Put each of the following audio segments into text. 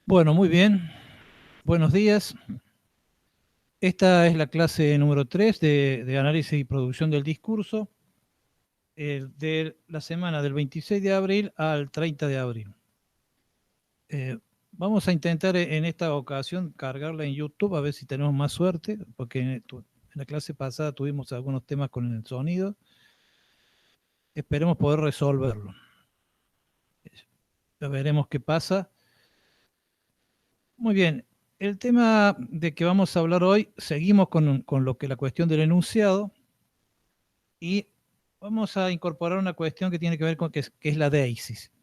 Bueno, muy bien. Buenos días. Esta es la clase número 3 de análisis y producción del discurso de la semana del 26 de abril al 30 de abril. Vamos a intentar en esta ocasión cargarla en YouTube a ver si tenemos más suerte, porque en la clase pasada tuvimos algunos temas con el sonido. Esperemos poder resolverlo. Ya veremos qué pasa. Muy bien. El tema de que vamos a hablar hoy, seguimos con lo que la cuestión del enunciado. Y vamos a incorporar una cuestión que tiene que ver con que es la deísis,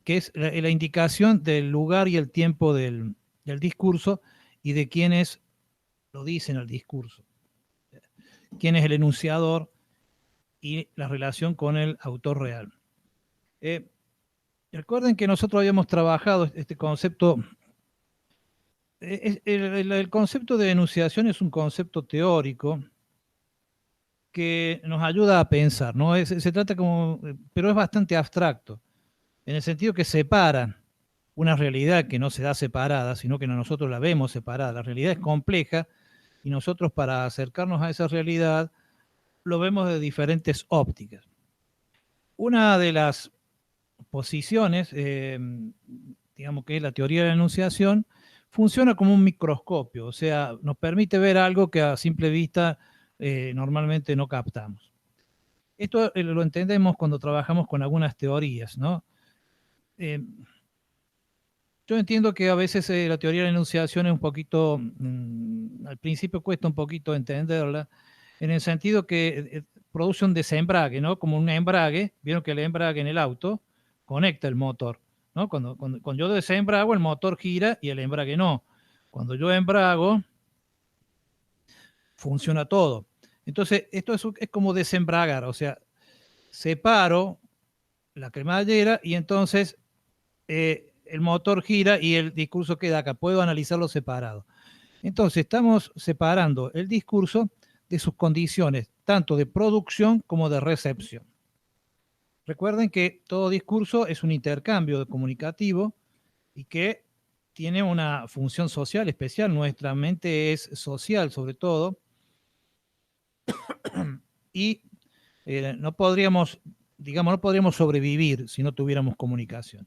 que es la indicación del lugar y el tiempo del discurso y de quiénes lo dicen al discurso, quién es el enunciador y la relación con el autor real. Recuerden que nosotros habíamos trabajado este concepto. El concepto de enunciación es un concepto teórico que nos ayuda a pensar, ¿no? Se trata como, pero es bastante abstracto, en el sentido que separa una realidad que no se da separada, sino que nosotros la vemos separada. La realidad es compleja y nosotros para acercarnos a esa realidad lo vemos de diferentes ópticas. Una de las posiciones, digamos que es la teoría de la enunciación, funciona como un microscopio, o sea, nos permite ver algo que a simple vista normalmente no captamos. Esto lo entendemos cuando trabajamos con algunas teorías, ¿no? Yo entiendo que a veces la teoría de la enunciación es un poquito, al principio cuesta un poquito entenderla, en el sentido que produce un desembrague, ¿no? Como un embrague, vieron que el embrague en el auto conecta el motor, ¿no? Cuando yo desembrago, el motor gira y el embrague no. Cuando yo embrago, funciona todo. Entonces, esto es como desembragar, o sea, separo la cremallera y entonces el motor gira y el discurso queda acá. Puedo analizarlo separado. Entonces, estamos separando el discurso de sus condiciones, tanto de producción como de recepción. Recuerden que todo discurso es un intercambio comunicativo y que tiene una función social especial. Nuestra mente es social, sobre todo, y no podríamos, digamos, no podríamos sobrevivir si no tuviéramos comunicación.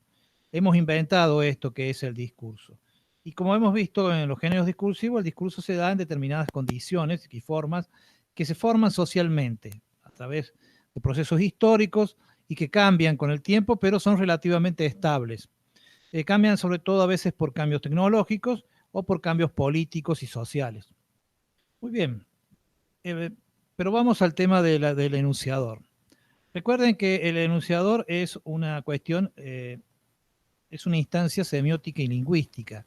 Hemos inventado esto que es el discurso. Y como hemos visto en los géneros discursivos, el discurso se da en determinadas condiciones y formas que se forman socialmente a través de procesos históricos y que cambian con el tiempo, pero son relativamente estables. Cambian sobre todo a veces por cambios tecnológicos o por cambios políticos y sociales. Muy bien, pero vamos al tema del enunciador. Recuerden que el enunciador es una cuestión, es una instancia semiótica y lingüística.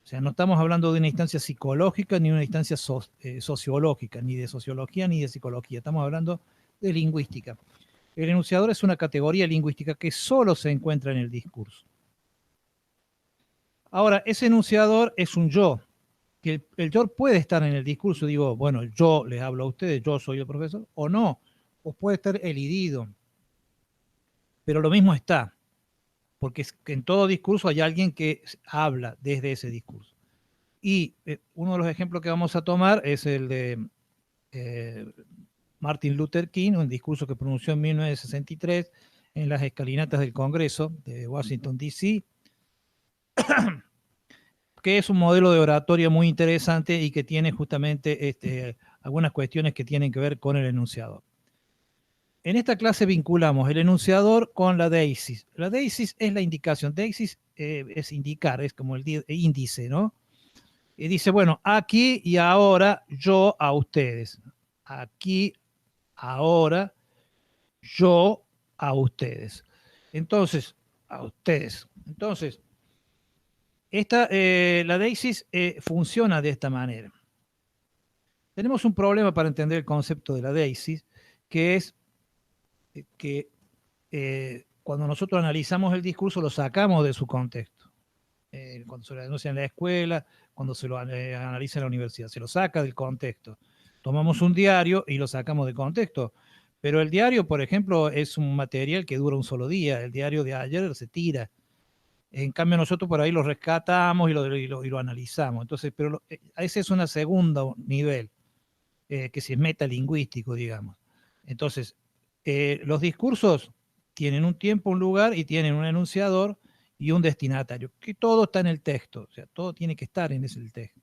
O sea, no estamos hablando de una instancia psicológica ni una instancia sociológica, ni de sociología ni de psicología. Estamos hablando de lingüística. El enunciador es una categoría lingüística que solo se encuentra en el discurso. Ahora, ese enunciador es un yo, que el yo puede estar en el discurso, digo, bueno, yo les hablo a ustedes, yo soy el profesor, o no, o puede estar elidido, pero lo mismo está, porque en todo discurso hay alguien que habla desde ese discurso. Y uno de los ejemplos que vamos a tomar es el de Martin Luther King, un discurso que pronunció en 1963 en las escalinatas del Congreso de Washington, D.C., que es un modelo de oratoria muy interesante y que tiene justamente algunas cuestiones que tienen que ver con el enunciador. En esta clase vinculamos el enunciador con la deísis. La deísis es la indicación. Deísis es indicar, es como el índice, ¿no? Y dice, bueno, aquí y ahora yo a ustedes. Aquí, ahora, yo a ustedes. Entonces, a ustedes. Entonces, la deísis funciona de esta manera. Tenemos un problema para entender el concepto de la deísis, que es que cuando nosotros analizamos el discurso lo sacamos de su contexto. Cuando se lo denuncia en la escuela, cuando se lo analiza en la universidad, se lo saca del contexto. Tomamos un diario y lo sacamos de contexto. Pero el diario, por ejemplo, es un material que dura un solo día. El diario de ayer se tira. En cambio nosotros por ahí lo rescatamos y lo analizamos. Entonces, pero ese es un segundo nivel, que si es metalingüístico, digamos. Entonces, los discursos tienen un tiempo, un lugar y tienen un enunciador y un destinatario, que todo está en el texto, o sea, todo tiene que estar en ese texto.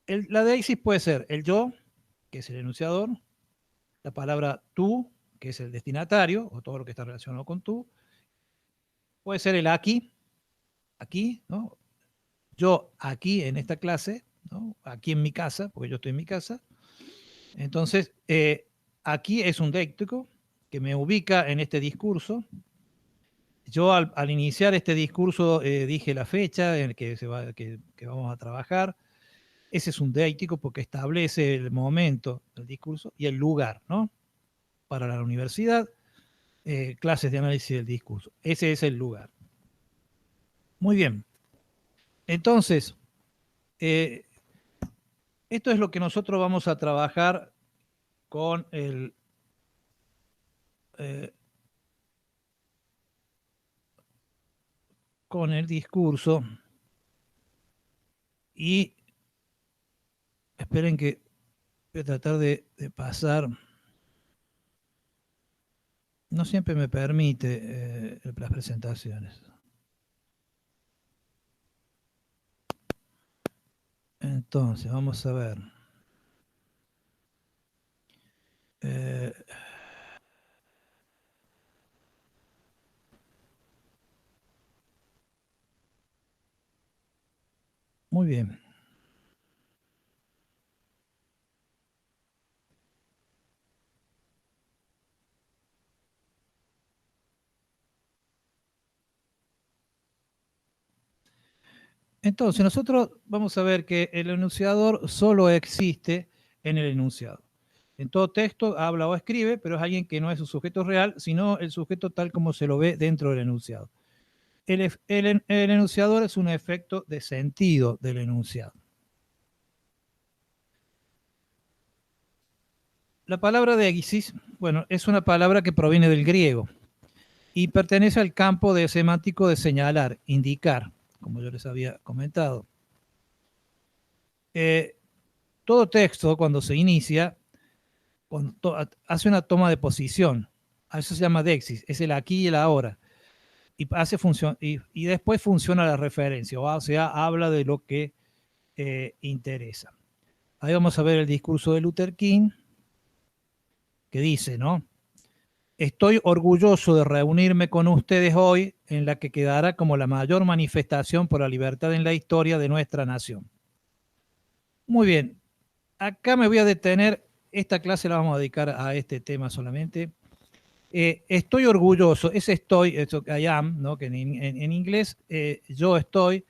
La deísis puede ser el yo, que es el enunciador, la palabra tú, que es el destinatario, o todo lo que está relacionado con tú, puede ser el aquí, ¿no? Yo aquí en esta clase, ¿no? Aquí en mi casa, porque yo estoy en mi casa. Entonces, aquí es un déctico que me ubica en este discurso. Yo al iniciar este discurso dije la fecha en que vamos a trabajar. Ese es un déctico porque establece el momento del discurso y el lugar, ¿no? Para la universidad, clases de análisis del discurso. Ese es el lugar. Muy bien. Entonces, esto es lo que nosotros vamos a trabajar con con el discurso. Y esperen que voy a tratar de pasar. No siempre me permite las presentaciones. Entonces, vamos a ver. Muy bien. Entonces, nosotros vamos a ver que el enunciador solo existe en el enunciado. En todo texto habla o escribe, pero es alguien que no es un sujeto real, sino el sujeto tal como se lo ve dentro del enunciado. El enunciador es un efecto de sentido del enunciado. La palabra déisis, bueno, es una palabra que proviene del griego y pertenece al campo de semántico de señalar, indicar, como yo les había comentado. Todo texto, cuando se inicia, hace una toma de posición. A eso se llama deixis, es el aquí y el ahora. Y después funciona la referencia, o sea, habla de lo que interesa. Ahí vamos a ver el discurso de Luther King, que dice, ¿no? Estoy orgulloso de reunirme con ustedes hoy en la que quedará como la mayor manifestación por la libertad en la historia de nuestra nación. Muy bien, acá me voy a detener, esta clase la vamos a dedicar a este tema solamente. Estoy orgulloso, ese estoy, eso I am, ¿no? Que en inglés yo estoy,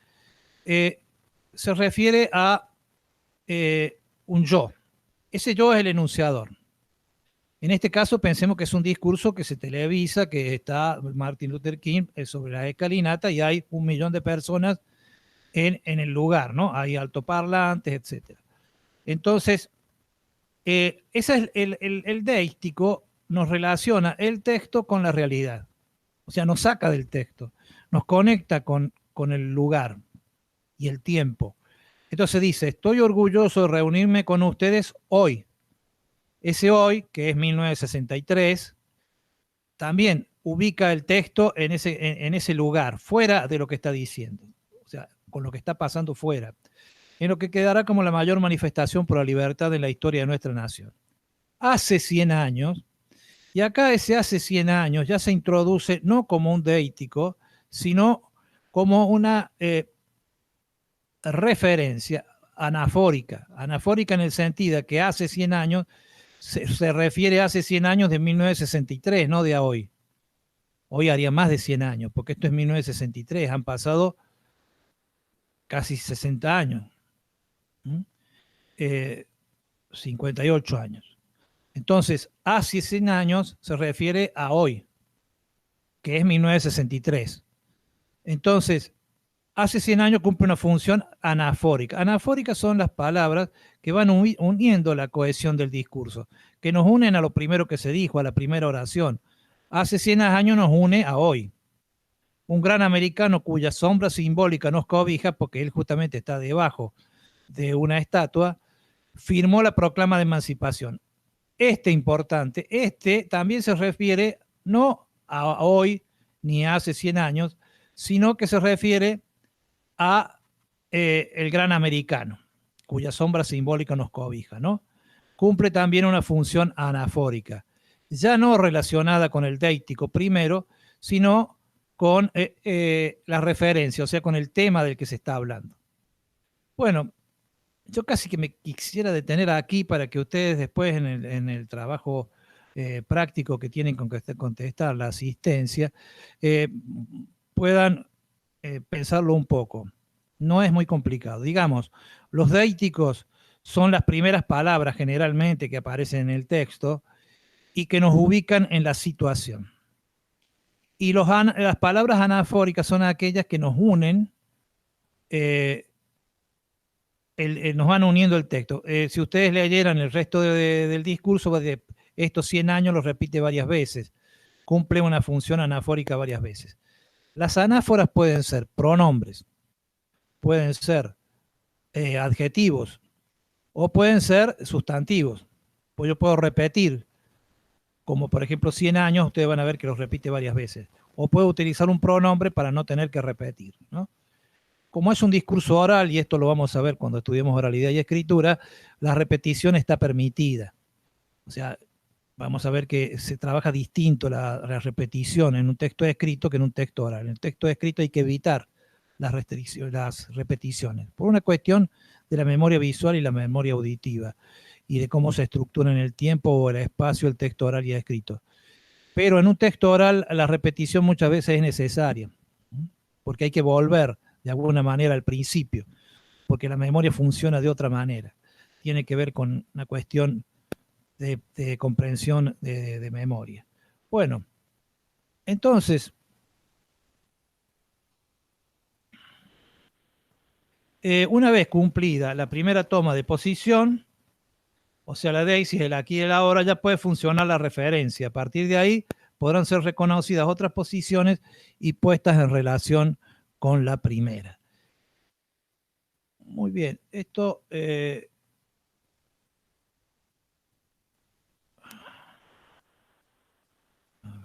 se refiere a un yo. Ese yo es el enunciador. En este caso pensemos que es un discurso que se televisa, que está Martin Luther King sobre la escalinata y hay 1 millón de personas en el lugar, ¿no? Hay altoparlantes, etc. Entonces, ese es el deístico, nos relaciona el texto con la realidad. O sea, nos saca del texto, nos conecta con el lugar y el tiempo. Entonces dice, estoy orgulloso de reunirme con ustedes hoy. Ese hoy, que es 1963, también ubica el texto en ese lugar, fuera de lo que está diciendo, o sea, con lo que está pasando fuera, en lo que quedará como la mayor manifestación por la libertad en la historia de nuestra nación. Hace 100 años, y acá ese hace 100 años ya se introduce no como un deítico, sino como una referencia anafórica en el sentido de que hace 100 años se refiere a hace 100 años de 1963, no de a hoy. Hoy haría más de 100 años, porque esto es 1963, han pasado casi 60 años, 58 años. Entonces, hace 100 años se refiere a hoy, que es 1963. Entonces, hace 100 años cumple una función anafórica. Anafóricas son las palabras que van uniendo la cohesión del discurso, que nos unen a lo primero que se dijo, a la primera oración. Hace 100 años nos une a hoy. un gran americano cuya sombra simbólica nos cobija, porque él justamente está debajo de una estatua, firmó la proclama de emancipación. Este importante, este también se refiere no a hoy ni a hace 100 años, sino que se refiere a el gran americano, cuya sombra simbólica nos cobija, ¿no? Cumple también una función anafórica, ya no relacionada con el deítico primero, sino con la referencia, o sea, con el tema del que se está hablando. Bueno, yo casi que me quisiera detener aquí para que ustedes después en el trabajo práctico que tienen con que contestar la asistencia, puedan pensarlo un poco. No es muy complicado. Digamos, los deíticos son las primeras palabras generalmente que aparecen en el texto y que nos ubican en la situación. Y las palabras anafóricas son aquellas que nos unen, nos van uniendo el texto. Si ustedes leyeran el resto del discurso, de estos 100 años los repite varias veces. Cumple una función anafórica varias veces. Las anáforas pueden ser pronombres, pueden ser adjetivos o pueden ser sustantivos. Pues yo puedo repetir, como por ejemplo 100 años, ustedes van a ver que los repite varias veces. O puedo utilizar un pronombre para no tener que repetir, ¿no? Como es un discurso oral, y esto lo vamos a ver cuando estudiemos oralidad y escritura, la repetición está permitida. O sea, vamos a ver que se trabaja distinto la repetición en un texto escrito que en un texto oral. En el texto escrito hay que evitar las repeticiones, por una cuestión de la memoria visual y la memoria auditiva, y de cómo se estructura en el tiempo o el espacio el texto oral y escrito. Pero en un texto oral la repetición muchas veces es necesaria, porque hay que volver de alguna manera al principio, porque la memoria funciona de otra manera. Tiene que ver con una cuestión de comprensión de memoria. Bueno, entonces, una vez cumplida la primera toma de posición, o sea, la déisis, el aquí y el ahora, ya puede funcionar la referencia. A partir de ahí podrán ser reconocidas otras posiciones y puestas en relación con la primera. Muy bien, esto... a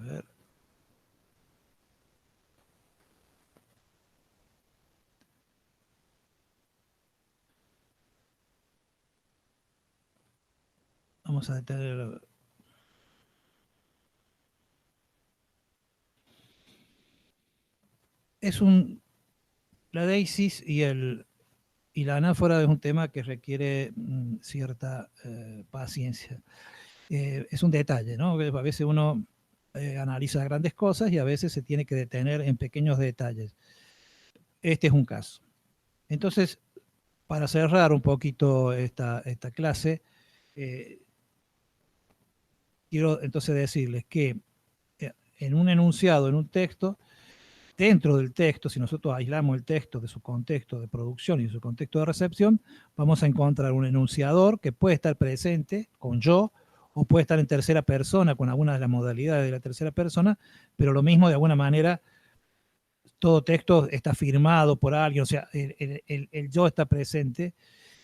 ver. Vamos a detener... Es un... La déisis y la anáfora es un tema que requiere cierta paciencia. Es un detalle, ¿no? A veces uno analiza grandes cosas y a veces se tiene que detener en pequeños detalles. Este es un caso. Entonces, para cerrar un poquito esta clase, quiero entonces decirles que en un enunciado, en un texto, dentro del texto, si nosotros aislamos el texto de su contexto de producción y de su contexto de recepción, vamos a encontrar un enunciador que puede estar presente con yo, o puede estar en tercera persona con alguna de las modalidades de la tercera persona, pero lo mismo de alguna manera, todo texto está firmado por alguien, o sea, el yo está presente,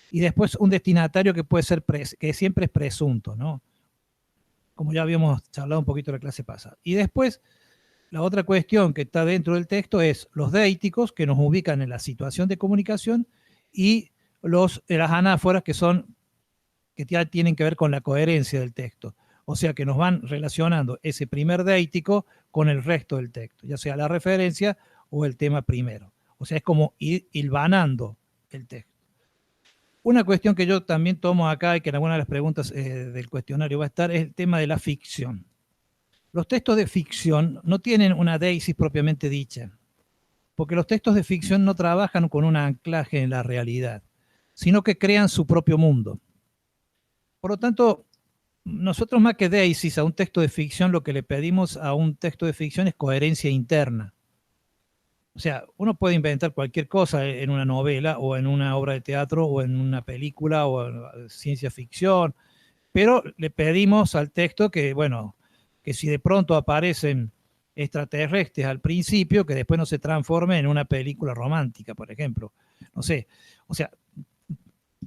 y después un destinatario que puede ser, que siempre es presunto, ¿no? Como ya habíamos charlado un poquito en la clase pasada. Y después, la otra cuestión que está dentro del texto es los deíticos, que nos ubican en la situación de comunicación, y las anáforas, que ya tienen que ver con la coherencia del texto. O sea, que nos van relacionando ese primer deítico con el resto del texto, ya sea la referencia o el tema primero. O sea, es como ir hilvanando el texto. Una cuestión que yo también tomo acá y que en alguna de las preguntas del cuestionario va a estar es el tema de la ficción. Los textos de ficción no tienen una déisis propiamente dicha, porque los textos de ficción no trabajan con un anclaje en la realidad, sino que crean su propio mundo. Por lo tanto, nosotros más que déisis a un texto de ficción, lo que le pedimos a un texto de ficción es coherencia interna. O sea, uno puede inventar cualquier cosa en una novela o en una obra de teatro o en una película o en ciencia ficción, pero le pedimos al texto que, bueno, que si de pronto aparecen extraterrestres al principio que después no se transformen en una película romántica, por ejemplo. No sé, o sea,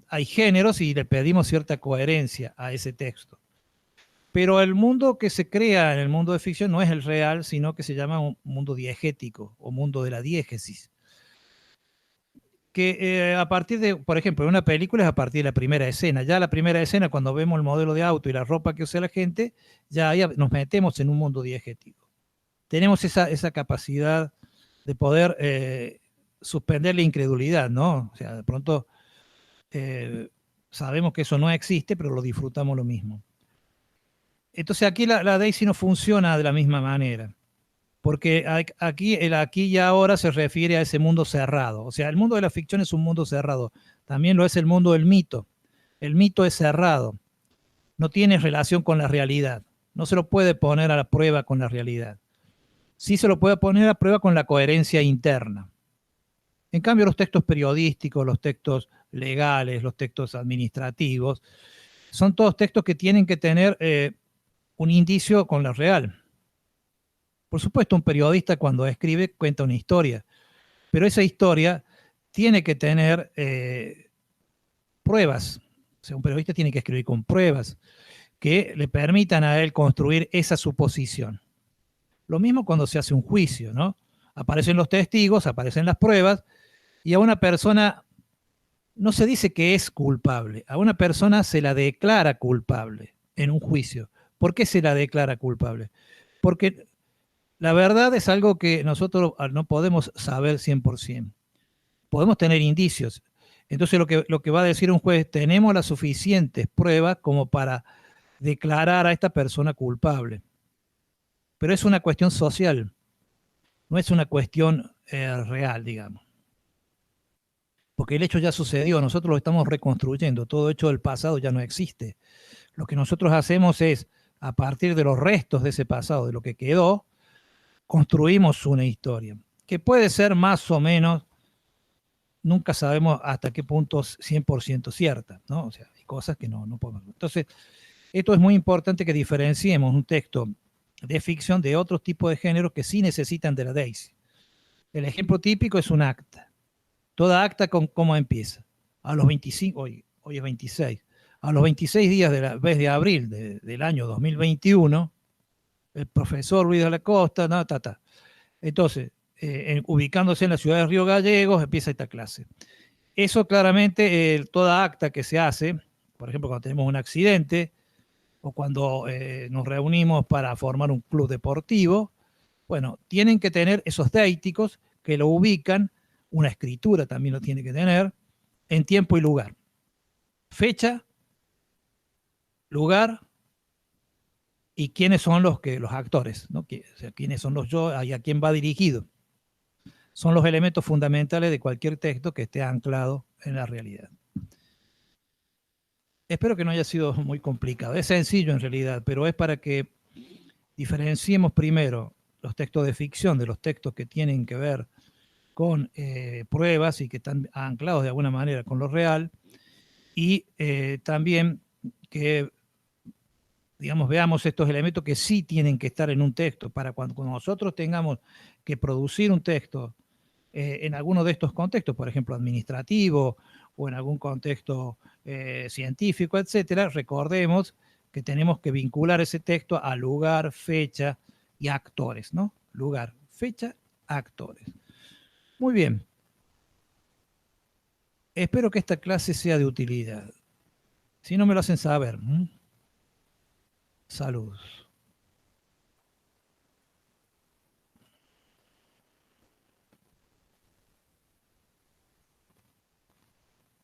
hay géneros y le pedimos cierta coherencia a ese texto. Pero el mundo que se crea en el mundo de ficción no es el real, sino que se llama un mundo diegético o mundo de la diégesis. Que a partir de, por ejemplo, en una película es a partir de la primera escena. Ya la primera escena, cuando vemos el modelo de auto y la ropa que usa la gente, ya ahí nos metemos en un mundo diegético. Tenemos esa capacidad de poder suspender la incredulidad, ¿no? O sea, de pronto sabemos que eso no existe, pero lo disfrutamos lo mismo. Entonces aquí la Daisy no funciona de la misma manera, porque aquí el aquí y ahora se refiere a ese mundo cerrado. O sea, el mundo de la ficción es un mundo cerrado. También lo es el mundo del mito. El mito es cerrado, no tiene relación con la realidad. No se lo puede poner a la prueba con la realidad. Sí se lo puede poner a prueba con la coherencia interna. En cambio, los textos periodísticos, los textos legales, los textos administrativos, son todos textos que tienen que tener un indicio con lo real. Por supuesto, un periodista cuando escribe cuenta una historia, pero esa historia tiene que tener pruebas. O sea, un periodista tiene que escribir con pruebas que le permitan a él construir esa suposición. Lo mismo cuando se hace un juicio, ¿no? Aparecen los testigos, aparecen las pruebas, y a una persona no se dice que es culpable, a una persona se la declara culpable en un juicio. ¿Por qué se la declara culpable? Porque la verdad es algo que nosotros no podemos saber 100%. Podemos tener indicios. Entonces lo que va a decir un juez, tenemos las suficientes pruebas como para declarar a esta persona culpable. Pero es una cuestión social, no es una cuestión real, digamos. Porque el hecho ya sucedió, nosotros lo estamos reconstruyendo, todo hecho del pasado ya no existe. Lo que nosotros hacemos es, a partir de los restos de ese pasado, de lo que quedó, construimos una historia, que puede ser más o menos, nunca sabemos hasta qué punto es 100% cierta, ¿no? O sea, hay cosas que no podemos. Entonces, esto es muy importante que diferenciemos un texto de ficción de otros tipos de géneros que sí necesitan de la Daisy. El ejemplo típico es un acta. Toda acta, ¿cómo empieza? A los 25, hoy es 26, a los 26 días del mes de abril del año 2021, el profesor Ruiz de la Costa, no, ta. Entonces, ubicándose en la ciudad de Río Gallegos, empieza esta clase. Eso claramente, toda acta que se hace, por ejemplo, cuando tenemos un accidente o cuando nos reunimos para formar un club deportivo, bueno, tienen que tener esos déiticos que lo ubican, una escritura también lo tiene que tener, en tiempo y lugar. Fecha, lugar y quiénes son los actores, ¿no? O sea, quiénes son los yo y a quién va dirigido. Son los elementos fundamentales de cualquier texto que esté anclado en la realidad. Espero que no haya sido muy complicado. Es sencillo en realidad, pero es para que diferenciemos primero los textos de ficción de los textos que tienen que ver con pruebas y que están anclados de alguna manera con lo real, y también que, digamos, veamos estos elementos que sí tienen que estar en un texto para cuando nosotros tengamos que producir un texto en alguno de estos contextos, por ejemplo, administrativo o en algún contexto científico, etcétera, recordemos que tenemos que vincular ese texto a lugar, fecha y actores, ¿no? Lugar, fecha, actores. Muy bien. Espero que esta clase sea de utilidad. Si no, me lo hacen saber. Saludos.